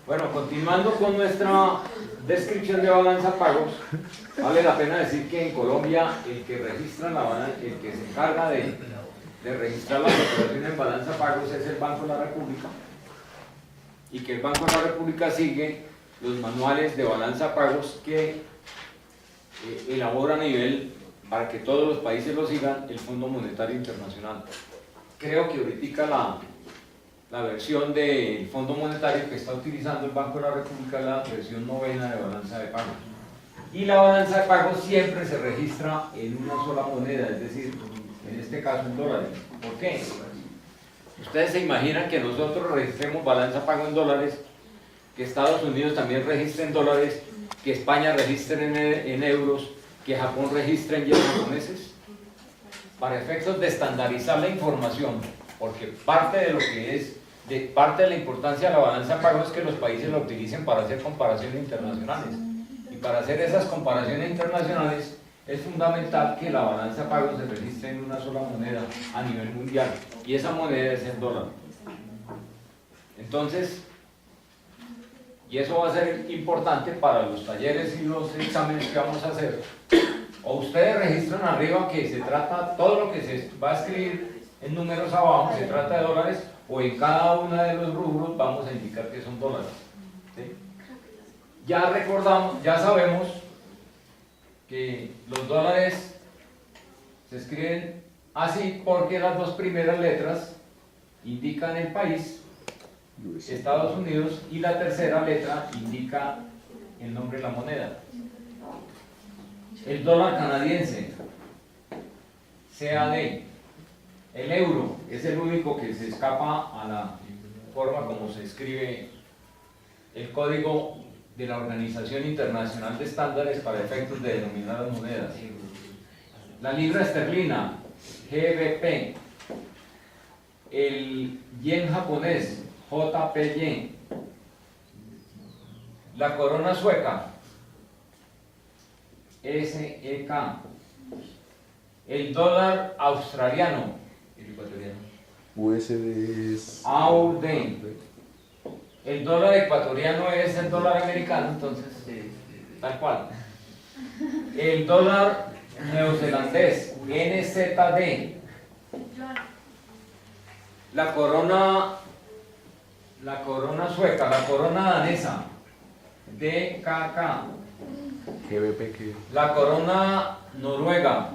Bueno, continuando con nuestra descripción de balanza pagos, vale la pena decir que en Colombia el que registra la balanza, el que se encarga de registrar la operación en balanza pagos es el Banco de la República, y que el Banco de la República sigue los manuales de balanza pagos que elabora a nivel, para que todos los países lo sigan, el Fondo Monetario Internacional. Creo que ahorita la versión del Fondo Monetario que está utilizando el Banco de la República es la versión 9ª de balanza de pagos. Y la balanza de pagos siempre se registra en una sola moneda, es decir, en este caso en dólares. ¿Por qué? Ustedes se imaginan que nosotros registremos balanza pago en dólares, que Estados Unidos también registre en dólares, que España registre en euros, que Japón registre en yenes japoneses, para efectos de estandarizar la información, porque parte de lo que es, parte de la importancia de la balanza de pagos es que los países la utilicen para hacer comparaciones internacionales, y para hacer esas comparaciones internacionales es fundamental que la balanza de pagos se registre en una sola moneda a nivel mundial, y esa moneda es el dólar. Entonces, y eso va a ser importante para los talleres y los exámenes que vamos a hacer. O ustedes registran arriba que se trata, todo lo que se va a escribir en números abajo se trata de dólares, o en cada uno de los rubros vamos a indicar que son dólares. ¿Sí? Ya recordamos, ya sabemos que los dólares se escriben así porque las dos primeras letras indican el país, Estados Unidos, y la tercera letra indica el nombre de la moneda. El dólar canadiense, CAD, el euro es el único que se escapa a la forma como se escribe el código de la Organización Internacional de Estándares para efectos de denominar las monedas. La libra esterlina, GBP, el yen japonés, JPY, la corona sueca, SEK, el dólar australiano, USD es AUD, el dólar ecuatoriano es el dólar americano, entonces, tal cual. El dólar neozelandés, NZD, la corona sueca, la corona danesa, DKK, GBP que la corona noruega,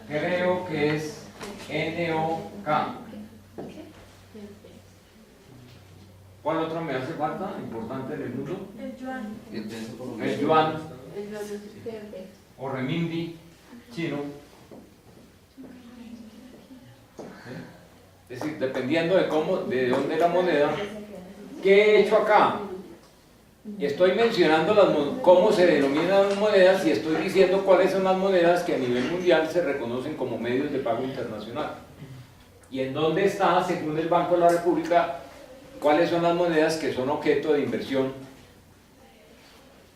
creo que es NOK. ¿Cuál otra me hace falta importante en el mundo? El yuan. El yuan El yuan es GBP. o renminbi chino. Es decir, dependiendo de dónde la moneda. ¿Qué he hecho acá? Estoy mencionando cómo se denominan las monedas y estoy diciendo cuáles son las monedas que a nivel mundial se reconocen como medios de pago internacional. Y en dónde está, según el Banco de la República, cuáles son las monedas que son objeto de inversión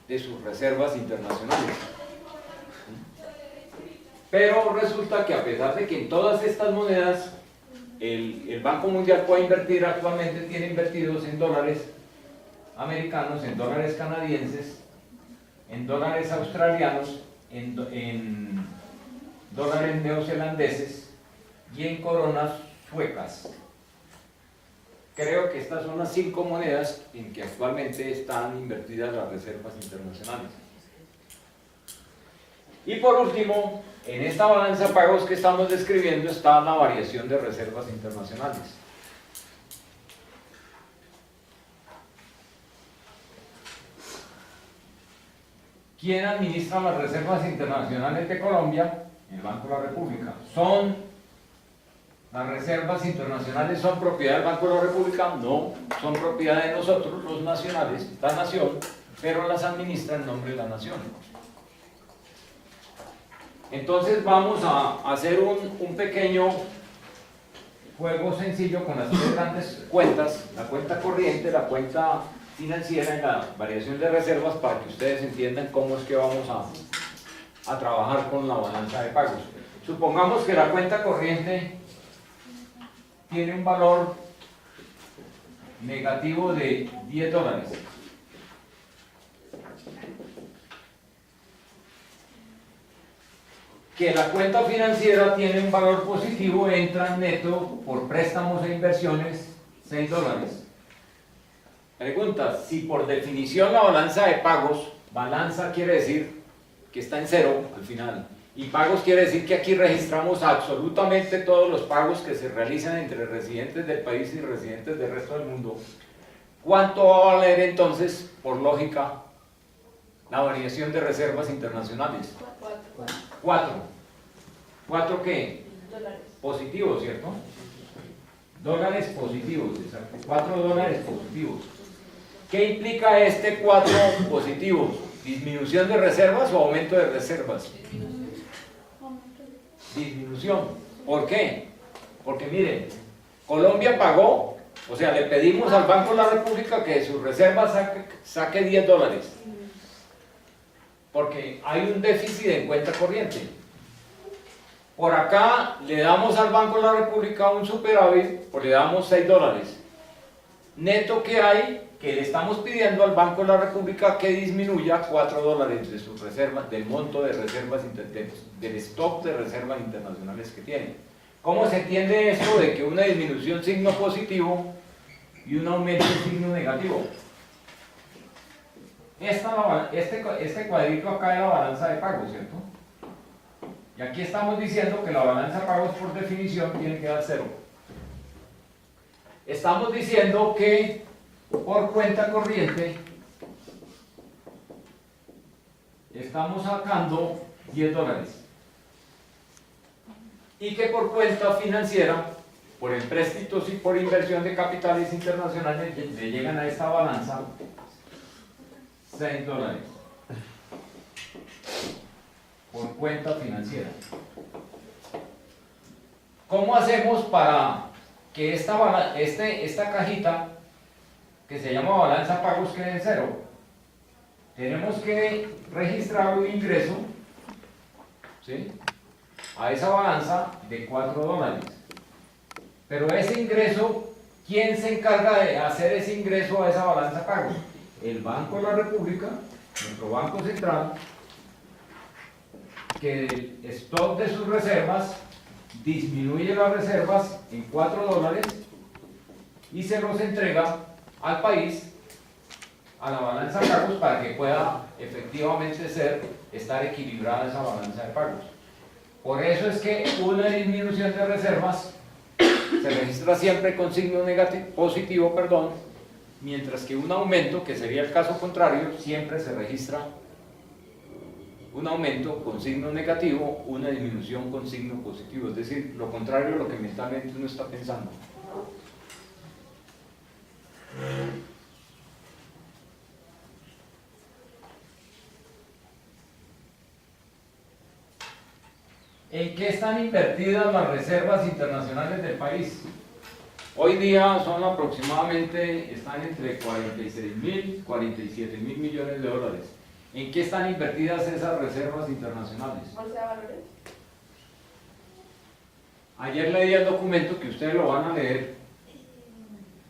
de sus reservas internacionales. Pero resulta que a pesar de que en todas estas monedas el Banco Mundial puede invertir, actualmente tiene invertidos en dólares americanos, en dólares canadienses, en dólares australianos, en dólares neozelandeses y en coronas suecas. Creo que estas son las 5 monedas en que actualmente están invertidas las reservas internacionales. Y por último, en esta balanza de pagos que estamos describiendo está la variación de reservas internacionales. ¿Quién administra las reservas internacionales de Colombia? El Banco de la República. ¿Las reservas internacionales son propiedad del Banco de la República? No, son propiedad de nosotros, los nacionales, la nación, pero las administra en nombre de la nación. Entonces vamos a hacer un pequeño juego sencillo con las 3 grandes cuentas, la cuenta corriente, la cuenta financiera y la variación de reservas, para que ustedes entiendan cómo es que vamos a trabajar con la balanza de pagos. Supongamos que la cuenta corriente tiene un valor negativo de $10. Que la cuenta financiera tiene un valor positivo, entra neto por préstamos e inversiones $6. Pregunta, si por definición la balanza de pagos, balanza quiere decir que está en cero al final, y pagos quiere decir que aquí registramos absolutamente todos los pagos que se realizan entre residentes del país y residentes del resto del mundo, ¿cuánto va a valer entonces, por lógica, la variación de reservas internacionales? 4. ¿4 qué? Dólares. Positivos, ¿cierto? Dólares positivos, exacto. $4 positivos. ¿Qué implica este 4 positivos? ¿Disminución de reservas o aumento de reservas? Disminución. ¿Por qué? Porque miren, Colombia pagó, o sea, le pedimos al Banco de la República que de sus reservas saque $10. Porque hay un déficit en cuenta corriente. Por acá le damos al Banco de la República un superávit, pues le damos $6. Neto que hay, que le estamos pidiendo al Banco de la República que disminuya $4 de sus reservas, del monto de reservas, del stock de reservas internacionales que tiene. ¿Cómo se entiende esto de que una disminución signo positivo y un aumento signo negativo? Este cuadrito acá es la balanza de pagos, ¿cierto? Y aquí estamos diciendo que la balanza de pagos por definición tiene que dar 0. Estamos diciendo que por cuenta corriente estamos sacando $10. Y que por cuenta financiera, por empréstitos y por inversión de capitales internacionales, le llegan a esta balanza $6. Por cuenta financiera. ¿Cómo hacemos para que esta cajita que se llama balanza pagos quede en 0? Tenemos que registrar un ingreso, ¿sí?, a esa balanza de $4. Pero ese ingreso, ¿quién se encarga de hacer ese ingreso a esa balanza pagos? El Banco de la República, nuestro Banco Central, que el stock de sus reservas disminuye las reservas en $4 y se los entrega al país, a la balanza de pagos, para que pueda efectivamente estar equilibrada esa balanza de pagos. Por eso es que una disminución de reservas se registra siempre con signo positivo, mientras que un aumento, que sería el caso contrario, siempre se registra un aumento con signo negativo, una disminución con signo positivo, es decir, lo contrario de lo que mentalmente uno está pensando. ¿En qué están invertidas las reservas internacionales del país? Hoy día son aproximadamente, están entre 46.000 y 47.000 millones de dólares. ¿En qué están invertidas esas reservas internacionales? ¿Bolsa de valores? Ayer leí el documento que ustedes lo van a leer.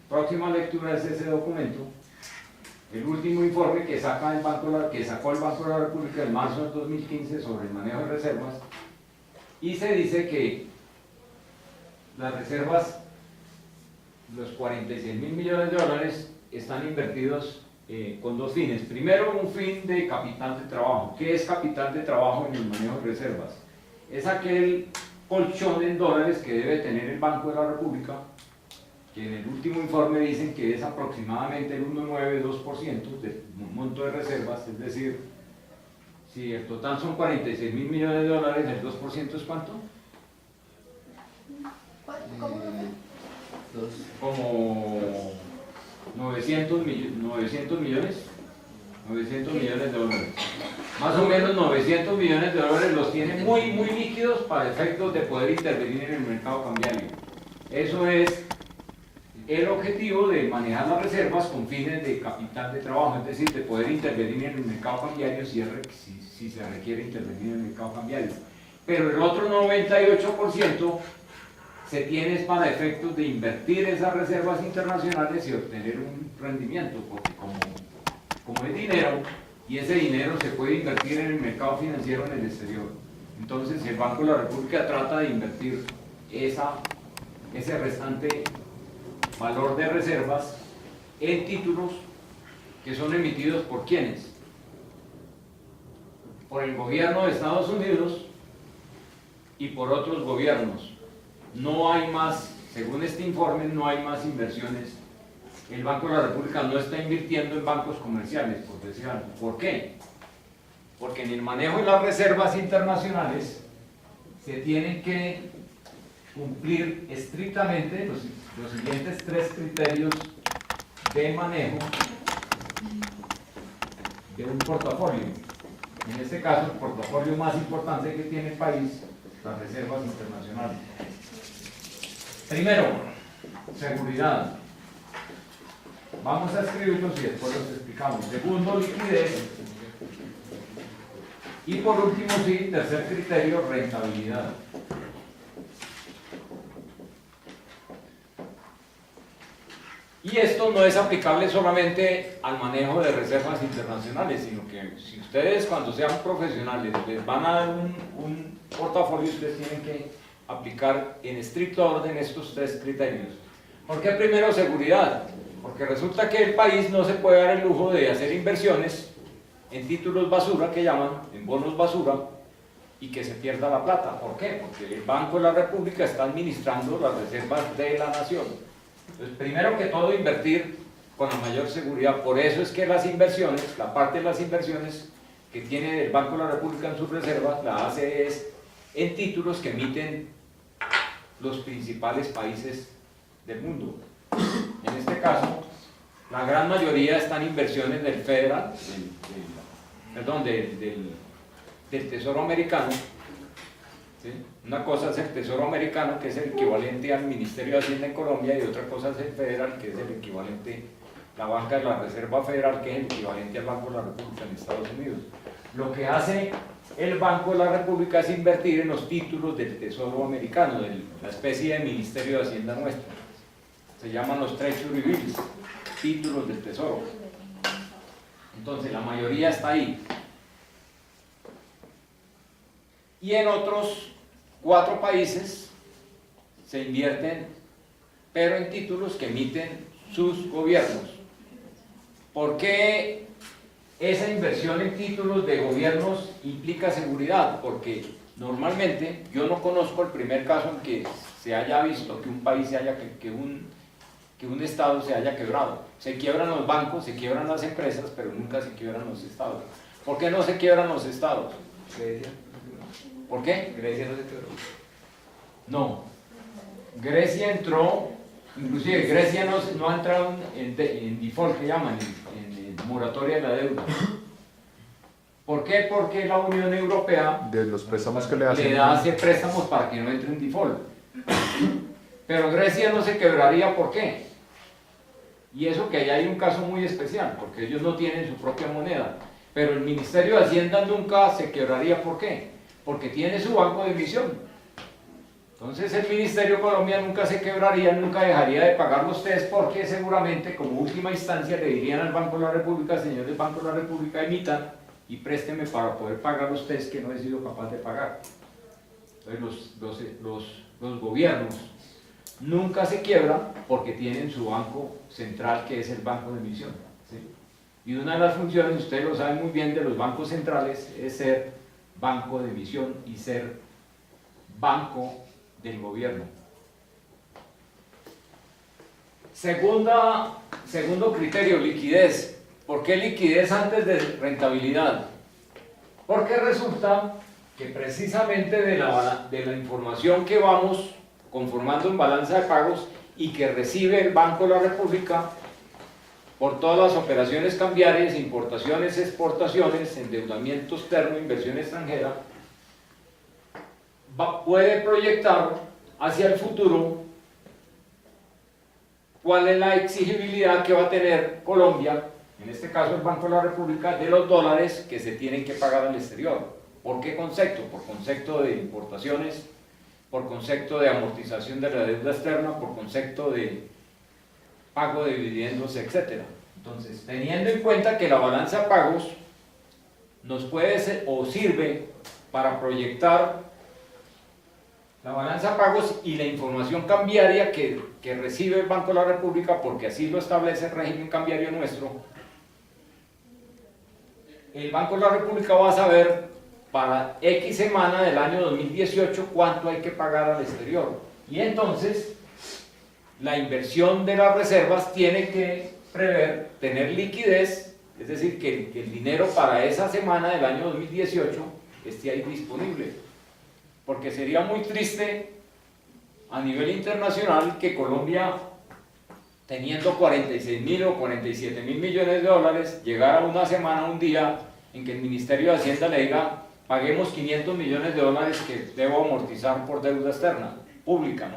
Próxima lectura es ese documento. El último informe que sacó el Banco de la República en marzo del 2015 sobre el manejo de reservas. Y se dice que las reservas, los 46.000 millones de dólares, están invertidos con dos fines. Primero, un fin de capital de trabajo. ¿Qué es capital de trabajo en el manejo de reservas? Es aquel colchón en dólares que debe tener el Banco de la República, que en el último informe dicen que es aproximadamente el 1,92% del monto de reservas, es decir, si el total son 46.000 millones de dólares, ¿el 2% es cuánto? ¿Cómo no sé? Como 900 millones de dólares. Más o menos 900 millones de dólares los tiene muy líquidos para efectos de poder intervenir en el mercado cambiario. Eso es el objetivo de manejar las reservas con fines de capital de trabajo, es decir, de poder intervenir en el mercado cambiario si se requiere intervenir en el mercado cambiario. Pero el otro 98% se tiene es para efectos de invertir esas reservas internacionales y obtener un rendimiento, porque como es dinero, y ese dinero se puede invertir en el mercado financiero en el exterior. Entonces el Banco de la República trata de invertir ese restante valor de reservas en títulos que son emitidos por ¿quiénes? Por el gobierno de Estados Unidos y por otros gobiernos. No hay más, según este informe, no hay más inversiones. El Banco de la República no está invirtiendo en bancos comerciales, por decir algo. ¿Por qué? Porque en el manejo de las reservas internacionales se tienen que cumplir estrictamente los siguientes 3 criterios de manejo de un portafolio. En este caso, el portafolio más importante que tiene el país, las reservas internacionales. Primero, seguridad. Vamos a escribirlos y después los explicamos. Segundo, liquidez. Y por último, sí, tercer criterio, rentabilidad. Y esto no es aplicable solamente al manejo de reservas internacionales, sino que si ustedes cuando sean profesionales les van a dar un portafolio, ustedes tienen que aplicar en estricto orden estos 3 criterios. ¿Por qué primero seguridad? Porque resulta que el país no se puede dar el lujo de hacer inversiones en títulos basura, que llaman, en bonos basura, y que se pierda la plata. ¿Por qué? Porque el Banco de la República está administrando las reservas de la nación. Entonces, primero que todo, invertir con la mayor seguridad. Por eso es que las inversiones, la parte de las inversiones que tiene el Banco de la República en sus reservas, la hace es en títulos que emiten los principales países del mundo. En este caso, la gran mayoría están inversiones del Federal, del Tesoro Americano. ¿Sí? Una cosa es el Tesoro Americano, que es el equivalente al Ministerio de Hacienda en Colombia, y otra cosa es el Federal, que es el equivalente, la banca de la Reserva Federal, que es el equivalente al Banco de la República en Estados Unidos. Lo que hace el Banco de la República es invertir en los títulos del Tesoro Americano, de la especie de Ministerio de Hacienda nuestro. Se llaman los Treasury Bills, títulos del Tesoro. Entonces la mayoría está ahí. Y en otros 4 países se invierten, pero en títulos que emiten sus gobiernos. ¿Por qué esa inversión en títulos de gobiernos implica seguridad? Porque normalmente yo no conozco el primer caso en que se haya visto que un país que un estado se haya quebrado. Se quiebran los bancos, se quiebran las empresas, pero nunca se quiebran los estados. ¿Por qué no se quiebran los estados? Grecia. ¿Por qué? Grecia no se quebró. No. Grecia entró, inclusive Grecia no ha entrado en default, que llaman, en moratoria de la deuda. ¿Por qué? Porque la Unión Europea De los préstamos que le hacen. le hace préstamos para que no entre en default. Pero Grecia no se quebraría, ¿por qué? Y eso que allá hay un caso muy especial, porque ellos no tienen su propia moneda. Pero el Ministerio de Hacienda nunca se quebraría, ¿por qué? Porque tiene su banco de emisión. Entonces el Ministerio de Colombia nunca se quebraría, nunca dejaría de pagar los test, porque seguramente como última instancia le dirían al Banco de la República: señor del Banco de la República, emitan y présteme para poder pagar los test que no he sido capaz de pagar. Entonces los gobiernos nunca se quiebran porque tienen su banco central, que es el banco de emisión. ¿Sí? Y una de las funciones, ustedes lo saben muy bien, de los bancos centrales es ser banco de emisión y ser banco del gobierno. Segundo criterio, liquidez. ¿Por qué liquidez antes de rentabilidad? Porque resulta que precisamente de la información que vamos conformando en balanza de pagos y que recibe el Banco de la República por todas las operaciones cambiarias, importaciones, exportaciones, endeudamiento externo, inversión extranjera, puede proyectar hacia el futuro cuál es la exigibilidad que va a tener Colombia, en este caso el Banco de la República, de los dólares que se tienen que pagar al exterior. ¿Por qué concepto? Por concepto de importaciones, por concepto de amortización de la deuda externa, por concepto de pago de dividendos, etc. Entonces, teniendo en cuenta que la balanza de pagos nos puede ser, o sirve para proyectar la balanza de pagos y la información cambiaria que recibe el Banco de la República, porque así lo establece el régimen cambiario nuestro, el Banco de la República va a saber para X semana del año 2018 cuánto hay que pagar al exterior. Y entonces, la inversión de las reservas tiene que prever tener liquidez, es decir, que el dinero para esa semana del año 2018 esté ahí disponible. Porque sería muy triste a nivel internacional que Colombia, teniendo 46.000 o 47.000 millones de dólares, llegara una semana, un día, en que el Ministerio de Hacienda le diga: paguemos 500 millones de dólares que debo amortizar por deuda externa, pública, ¿no?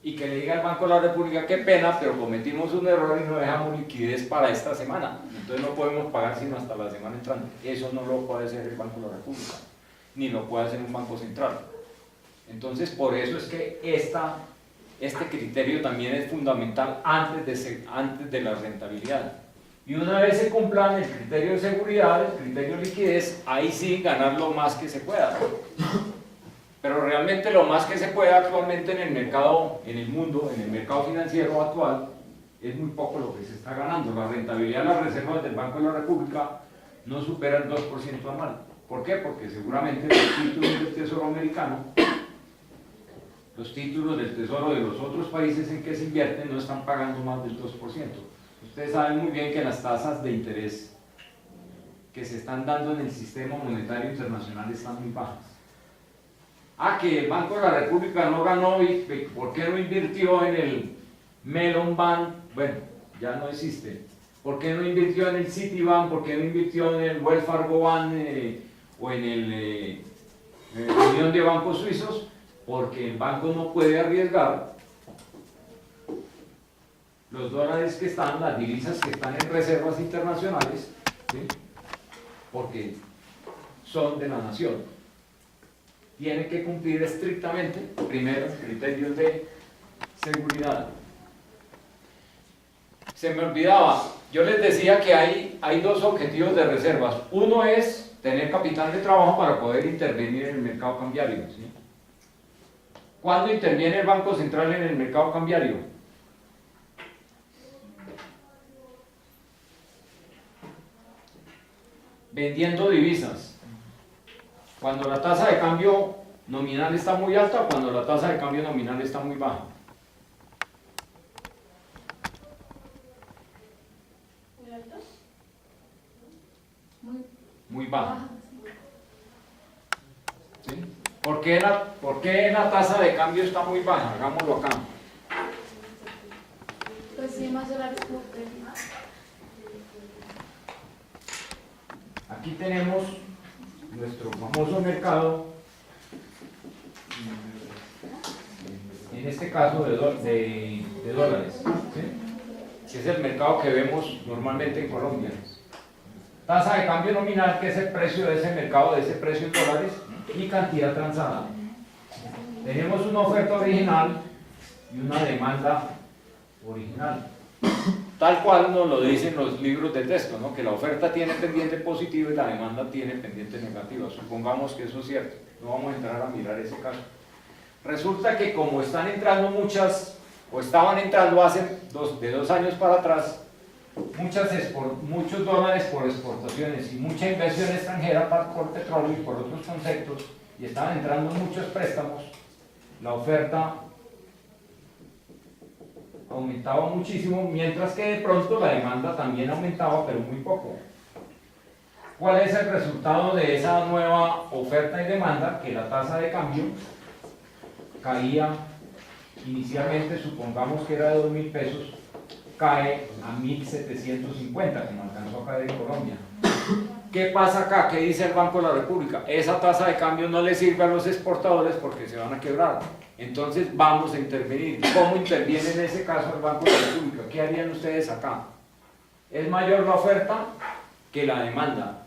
Y que le diga al Banco de la República: qué pena, pero cometimos un error y no dejamos liquidez para esta semana, entonces no podemos pagar sino hasta la semana entrante. Eso no lo puede hacer el Banco de la República, ni lo puede hacer un banco central. Entonces, por eso es que este criterio también es fundamental antes de la rentabilidad. Y una vez se cumplan el criterio de seguridad, el criterio de liquidez, ahí sí ganar lo más que se pueda. Pero realmente lo más que se pueda actualmente en el mercado, en el mundo, en el mercado financiero actual, es muy poco lo que se está ganando. La rentabilidad de las reservas del Banco de la República no supera el 2% anual. ¿Por qué? Porque seguramente los títulos del Tesoro americano, los títulos del Tesoro de los otros países en que se invierten no están pagando más del 2%. Ustedes saben muy bien que las tasas de interés que se están dando en el sistema monetario internacional están muy bajas. Que el Banco de la República no ganó, y ¿por qué no invirtió en el Melon Bank? Bueno, ya no existe. ¿Por qué no invirtió en el Citibank? ¿Por qué no invirtió en el Wells Fargo Bank o en el Unión de Bancos Suizos? Porque el banco no puede arriesgar los dólares que están, las divisas que están en reservas internacionales, ¿sí? Porque son de la nación. Tiene que cumplir estrictamente, primero, criterios de seguridad. Se me olvidaba, yo les decía que hay dos objetivos de reservas. Uno es tener capital de trabajo para poder intervenir en el mercado cambiario, ¿sí? ¿Cuándo interviene el Banco Central en el mercado cambiario? Vendiendo divisas. Cuando la tasa de cambio nominal está muy alta o cuando la tasa de cambio nominal está muy baja. ¿Muy alto? Muy baja. ¿Sí? ¿Por qué la tasa de cambio está muy baja? Hagámoslo acá. Pues sí, más dólares como premio. Aquí tenemos nuestro famoso mercado, en este caso de dólares, ¿sí? Que es el mercado que vemos normalmente en Colombia. Tasa de cambio nominal, que es el precio de ese mercado, de ese precio en dólares, y cantidad transada. Tenemos una oferta original y una demanda original. Tal cual nos lo dicen los libros de texto, ¿no? Que la oferta tiene pendiente positivo y la demanda tiene pendiente negativa. Supongamos que eso es cierto. No vamos a entrar a mirar ese caso. Resulta que como están entrando muchas, o estaban entrando hace de dos años para atrás, muchos dólares por exportaciones y mucha inversión extranjera por petróleo y por otros conceptos, y estaban entrando muchos préstamos, la oferta aumentaba muchísimo, mientras que de pronto la demanda también aumentaba, pero muy poco. ¿Cuál es el resultado de esa nueva oferta y demanda? Que la tasa de cambio caía inicialmente, supongamos que era de 2.000 pesos, cae a 1.750, como alcanzó a caer en Colombia. ¿Qué pasa acá? ¿Qué dice el Banco de la República? Esa tasa de cambio no le sirve a los exportadores porque se van a quebrar. Entonces vamos a intervenir. ¿Cómo interviene en ese caso el Banco de la República? ¿Qué harían ustedes acá? Es mayor la oferta que la demanda.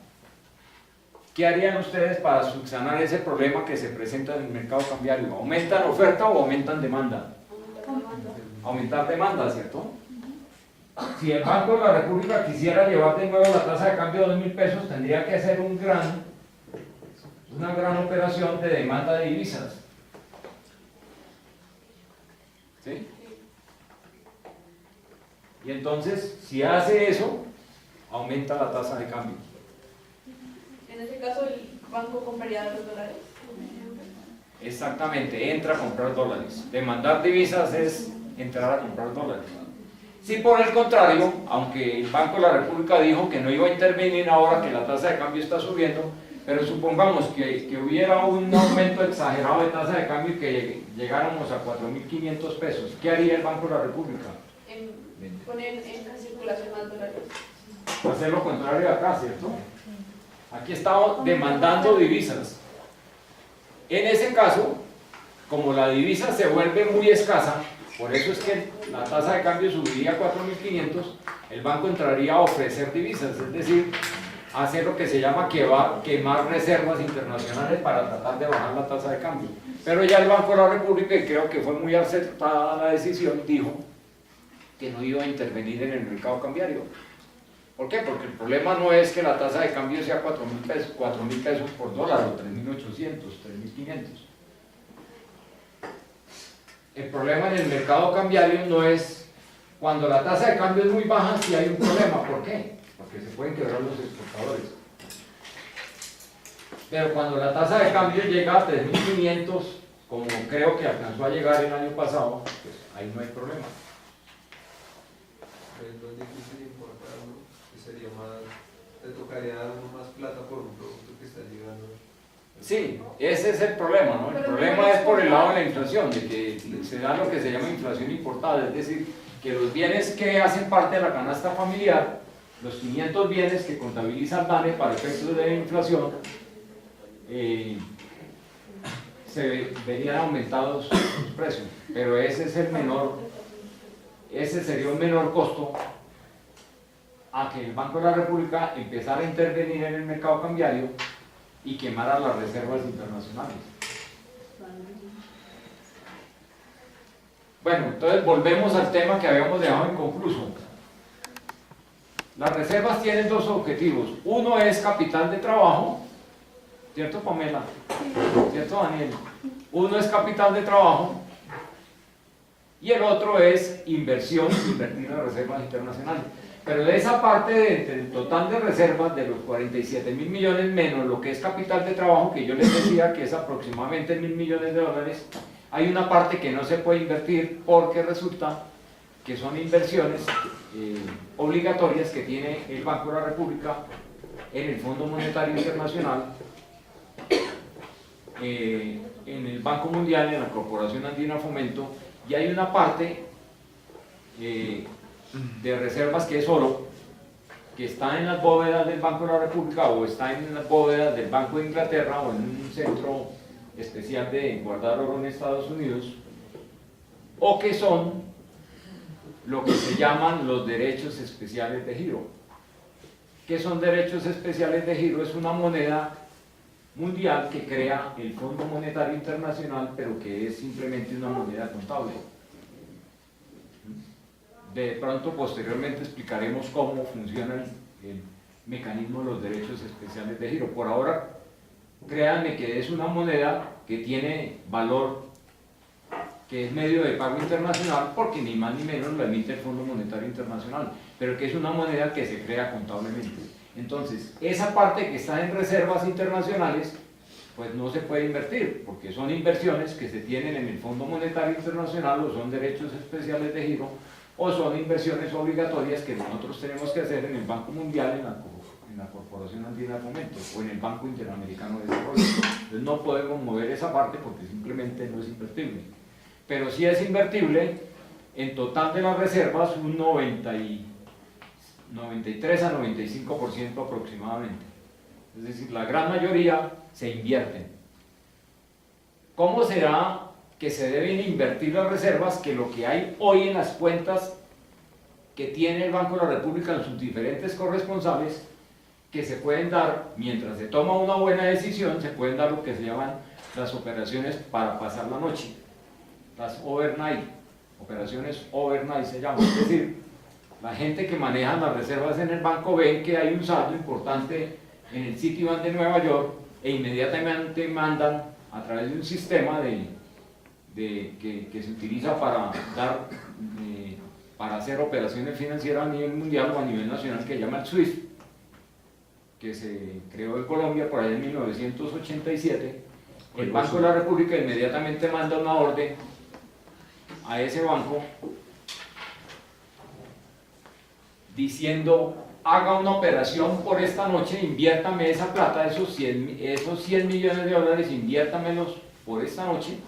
¿qué harían ustedes para subsanar ese problema que se presenta en el mercado cambiario? ¿Aumentan oferta o aumentan demanda? Aumentar demanda, ¿cierto? Si el Banco de la República quisiera llevar de nuevo la tasa de cambio a 2.000 pesos, tendría que hacer una gran operación de demanda de divisas. ¿Sí? Y entonces, si hace eso, aumenta la tasa de cambio. En ese caso, el banco compraría los dólares. Exactamente, entra a comprar dólares. Demandar divisas es entrar a comprar dólares. Si por el contrario, aunque el Banco de la República dijo que no iba a intervenir ahora que la tasa de cambio está subiendo, pero supongamos que hubiera un aumento exagerado de tasa de cambio y que llegáramos a 4.500 pesos, ¿qué haría el Banco de la República? Poner en circulación más dólares. Hacer lo contrario de acá, ¿cierto? Aquí estamos demandando divisas. En ese caso, como la divisa se vuelve muy escasa, por eso es que la tasa de cambio subiría a 4.500, el banco entraría a ofrecer divisas, es decir, hacer lo que se llama quemar reservas internacionales para tratar de bajar la tasa de cambio. Pero ya el Banco de la República, y creo que fue muy acertada la decisión, dijo que no iba a intervenir en el mercado cambiario. ¿Por qué? Porque el problema no es que la tasa de cambio sea 4.000 pesos por dólar o 3.800, 3.500. El problema en el mercado cambiario no es cuando la tasa de cambio es muy baja, si hay un problema. ¿Por qué? Porque se pueden quebrar los exportadores. Pero cuando la tasa de cambio llega a 3.500, como creo que alcanzó a llegar el año pasado, pues ahí no hay problema. Es más difícil importar, ¿no? Que sería más, te tocaría dar más plata por un producto que está llegando. Sí, ese es el problema, ¿no? El problema es por el lado de la inflación, de que se da lo que se llama inflación importada, es decir, que los bienes que hacen parte de la canasta familiar, los 500 bienes que contabiliza el DANE para efectos de inflación, se verían aumentados los precios, pero ese sería un menor costo a que el Banco de la República empezara a intervenir en el mercado cambiario y quemara las reservas internacionales. Bueno, entonces volvemos al tema que habíamos dejado inconcluso. Las reservas tienen dos objetivos. Uno es capital de trabajo, ¿cierto, Pamela? ¿Cierto, Daniel? Uno es capital de trabajo y el otro es inversión, invertir en las reservas internacionales. Pero de esa parte del total de reservas, de los 47.000 millones menos lo que es capital de trabajo, que yo les decía que es aproximadamente 1.000 millones de dólares, hay una parte que no se puede invertir porque resulta que son inversiones obligatorias que tiene el Banco de la República en el Fondo Monetario Internacional, en el Banco Mundial, en la Corporación Andina Fomento, y hay una parte de reservas que es oro, que está en las bóvedas del Banco de la República o está en las bóvedas del Banco de Inglaterra o en un centro especial de guardar oro en Estados Unidos, o que son lo que se llaman los derechos especiales de giro. ¿Qué son derechos especiales de giro? Es una moneda mundial que crea el Fondo Monetario Internacional, pero que es simplemente una moneda contable. De pronto, posteriormente, explicaremos cómo funciona el mecanismo de los derechos especiales de giro. Por ahora, créanme que es una moneda que tiene valor, que es medio de pago internacional, porque ni más ni menos lo emite el Fondo Monetario Internacional, pero que es una moneda que se crea contablemente. Entonces, esa parte que está en reservas internacionales, pues no se puede invertir, porque son inversiones que se tienen en el Fondo Monetario Internacional, o son derechos especiales de giro, o son inversiones obligatorias que nosotros tenemos que hacer en el Banco Mundial, en la Corporación Andina de Fomento, o en el Banco Interamericano de Desarrollo. Entonces no podemos mover esa parte porque simplemente no es invertible. Pero sí es invertible en total de las reservas un 93 a 95% aproximadamente. Es decir, la gran mayoría se invierten. ¿Cómo será que se deben invertir las reservas? Que lo que hay hoy en las cuentas que tiene el Banco de la República en sus diferentes corresponsales, que se pueden dar, mientras se toma una buena decisión, se pueden dar lo que se llaman las operaciones para pasar la noche, las overnight, operaciones overnight se llaman, es decir, la gente que maneja las reservas en el banco ven que hay un saldo importante en el Citibank de Nueva York e inmediatamente mandan a través de un sistema que se utiliza para para hacer operaciones financieras a nivel mundial o a nivel nacional, que se llama el SWIFT, que se creó en Colombia por ahí en 1987. El Banco de la República inmediatamente manda una orden a ese banco diciendo: haga una operación por esta noche, inviértame esa plata, esos 100 millones de dólares, inviértamelos por esta noche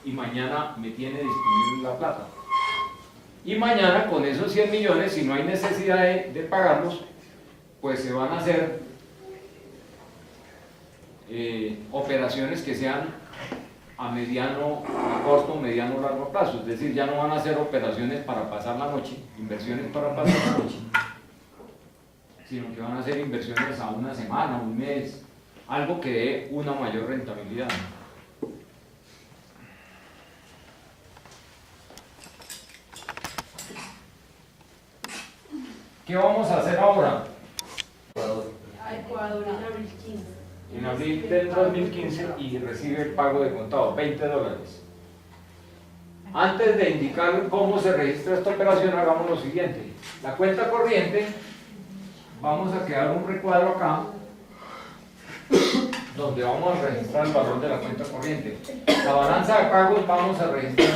y mañana me tiene disponible la plata. Y mañana con esos 100 millones, si no hay necesidad de pagarlos, pues se van a hacer operaciones que sean a mediano, a corto, mediano, largo plazo. Es decir, ya no van a ser operaciones para pasar la noche, inversiones para pasar la noche, sino que van a ser inversiones a una semana, un mes, algo que dé una mayor rentabilidad. ¿Qué vamos a hacer ahora? A Ecuador en abril 15. En abril del 2015 y recibe el pago de contado, $20. Antes de indicar cómo se registra esta operación, hagamos lo siguiente. La cuenta corriente, vamos a crear un recuadro acá, donde vamos a registrar el valor de la cuenta corriente. La balanza de pagos, vamos a registrar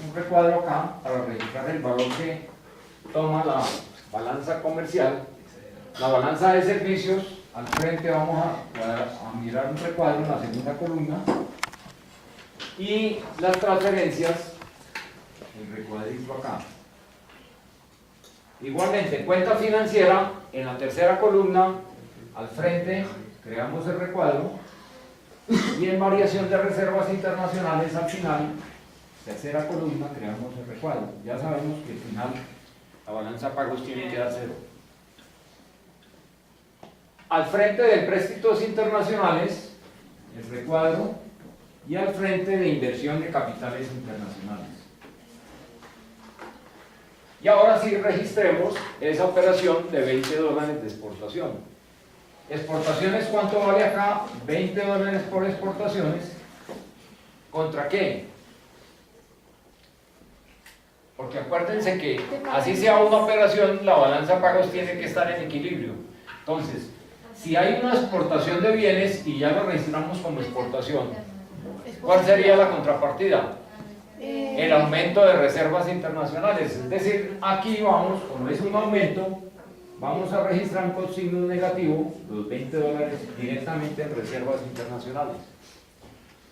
un recuadro acá, para registrar el valor que toma la balanza comercial. La balanza de servicios, al frente vamos a mirar un recuadro en la segunda columna, y las transferencias, el recuadrito acá. Igualmente, cuenta financiera, en la tercera columna, al frente creamos el recuadro, y en variación de reservas internacionales, al final, tercera columna, creamos el recuadro. Ya sabemos que al final la balanza de pagos tiene que dar cero. Al frente de préstitos internacionales, el recuadro, y al frente de inversión de capitales internacionales. Y ahora sí registremos esa operación de $20 de exportación. Exportaciones, ¿cuánto vale acá? $20 por exportaciones. ¿Contra qué? Porque acuérdense que así sea una operación, la balanza de pagos tiene que estar en equilibrio. Entonces, si hay una exportación de bienes y ya lo registramos como exportación, ¿cuál sería la contrapartida? El aumento de reservas internacionales. Es decir, aquí vamos, como es un aumento, vamos a registrar con signo negativo los $20 directamente en reservas internacionales.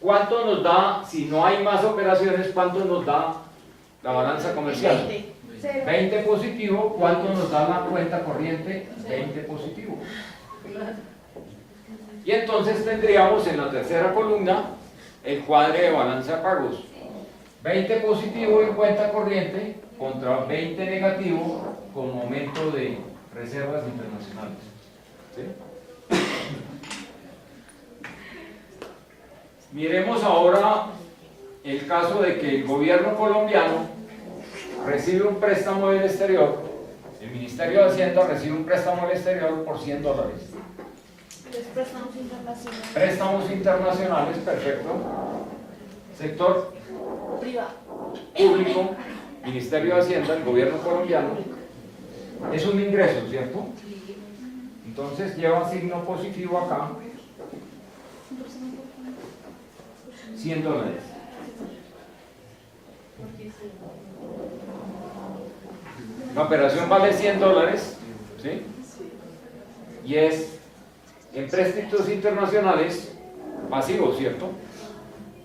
¿Cuánto nos da, si no hay más operaciones, cuánto nos da la balanza comercial? 20 positivo. ¿Cuánto nos da la cuenta corriente? 20 positivo. Y entonces tendríamos en la tercera columna el cuadre de balanza de pagos. 20 positivo en cuenta corriente contra 20 negativo como aumento de reservas internacionales. ¿Sí? Miremos ahora el caso de que el gobierno colombiano recibe un préstamo del exterior, el Ministerio de Hacienda recibe un préstamo del exterior por $100. Los préstamos internacionales. Préstamos internacionales, perfecto. Sector Privado. público, Ministerio de Hacienda, el gobierno colombiano, es un ingreso, ¿cierto? Entonces lleva signo positivo acá, $100. La operación vale $100, ¿sí? Y es en préstitos internacionales pasivos, ¿cierto?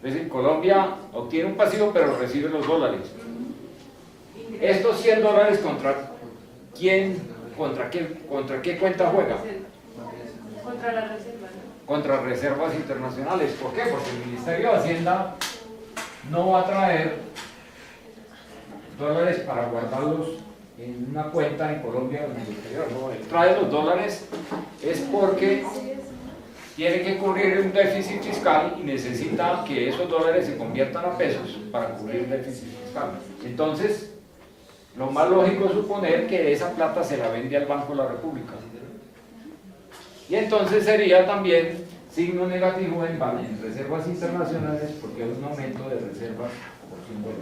Es decir, Colombia obtiene un pasivo pero recibe los dólares. Estos $100 contra quién, contra qué cuenta juega? Contra la reserva. Contra reservas internacionales. ¿Por qué? Porque el Ministerio de Hacienda no va a traer dólares para guardarlos en una cuenta en Colombia o en el exterior. No, él trae los dólares es porque tiene que cubrir un déficit fiscal y necesita que esos dólares se conviertan a pesos para cubrir el déficit fiscal. Entonces, lo más lógico es suponer que esa plata se la vende al Banco de la República. Y entonces sería también signo negativo en reservas internacionales porque hay un aumento de reservas por $100.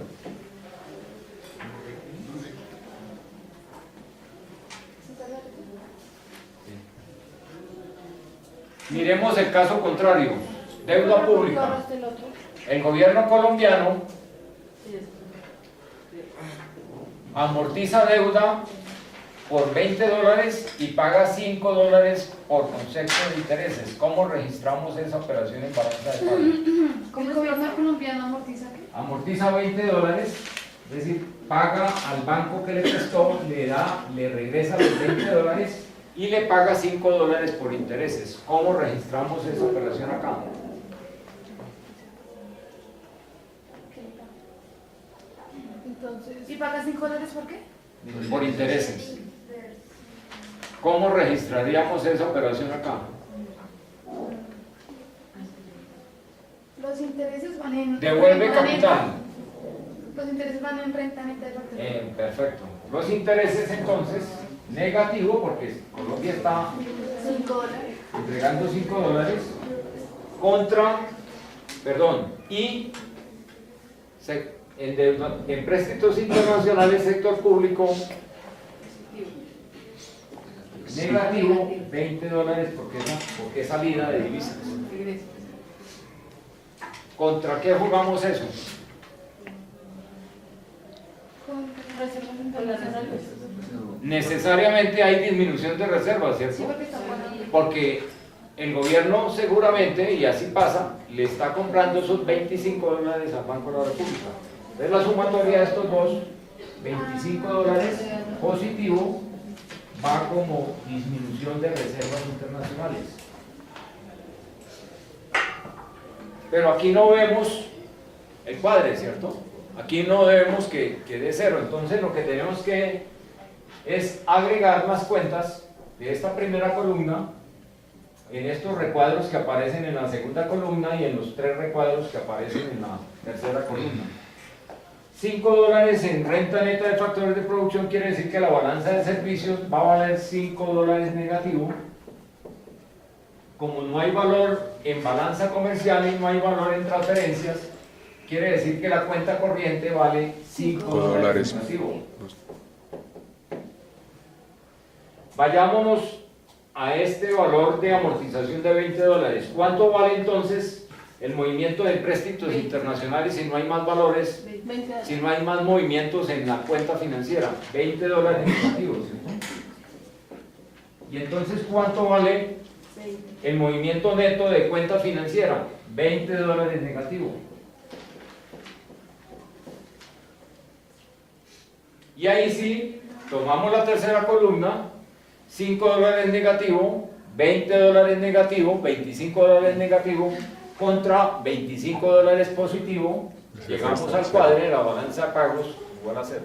Miremos el caso contrario, deuda pública. El gobierno colombiano amortiza deuda por $20 y paga $5 por concepto de intereses. ¿Cómo registramos esa operación en balanza de pago? ¿Cómo el gobierno colombiano amortiza qué? Amortiza $20, es decir, paga al banco que le prestó, le regresa los $20 y le paga $5 por intereses. ¿Cómo registramos esa operación acá? Entonces, ¿y paga $5 por qué? Por intereses. ¿Cómo registraríamos esa operación acá? Los intereses van en... Devuelve capital. Los intereses van en renta neta de facturación. Perfecto. Los intereses entonces, negativo, porque Colombia está $5. entregando $5 contra, perdón, y en préstitos internacionales sector público negativo $20 porque es salida de divisas. ¿Contra qué jugamos eso? Con reservas internacionales. Necesariamente hay disminución de reservas, Sí, ¿cierto? porque está pagando. Porque el gobierno seguramente, y así pasa, le está comprando esos $25 al Banco de la República. Entonces la sumatoria de estos dos, $25 positivo, va como disminución de reservas internacionales. Pero aquí no vemos el cuadre, ¿cierto? Aquí no vemos que dé cero. Entonces lo que tenemos que es agregar las cuentas de esta primera columna en estos recuadros que aparecen en la segunda columna y en los 3 recuadros que aparecen en la tercera columna. $5 en renta neta de factores de producción quiere decir que la balanza de servicios va a valer $5 negativo. Como no hay valor en balanza comercial y no hay valor en transferencias, quiere decir que la cuenta corriente vale $5 negativo. Vayámonos a este valor de amortización de $20. ¿Cuánto vale entonces el movimiento de préstitos internacionales si no hay más valores, si no hay más movimientos en la cuenta financiera? $20 negativos. ¿Y entonces cuánto vale el movimiento neto de cuenta financiera? $20 negativo. Y ahí sí, tomamos la tercera columna, $5 negativo, $20 negativo, $25 negativo, contra $25 positivo, llegamos al cuadro, la balanza de pagos igual a 0.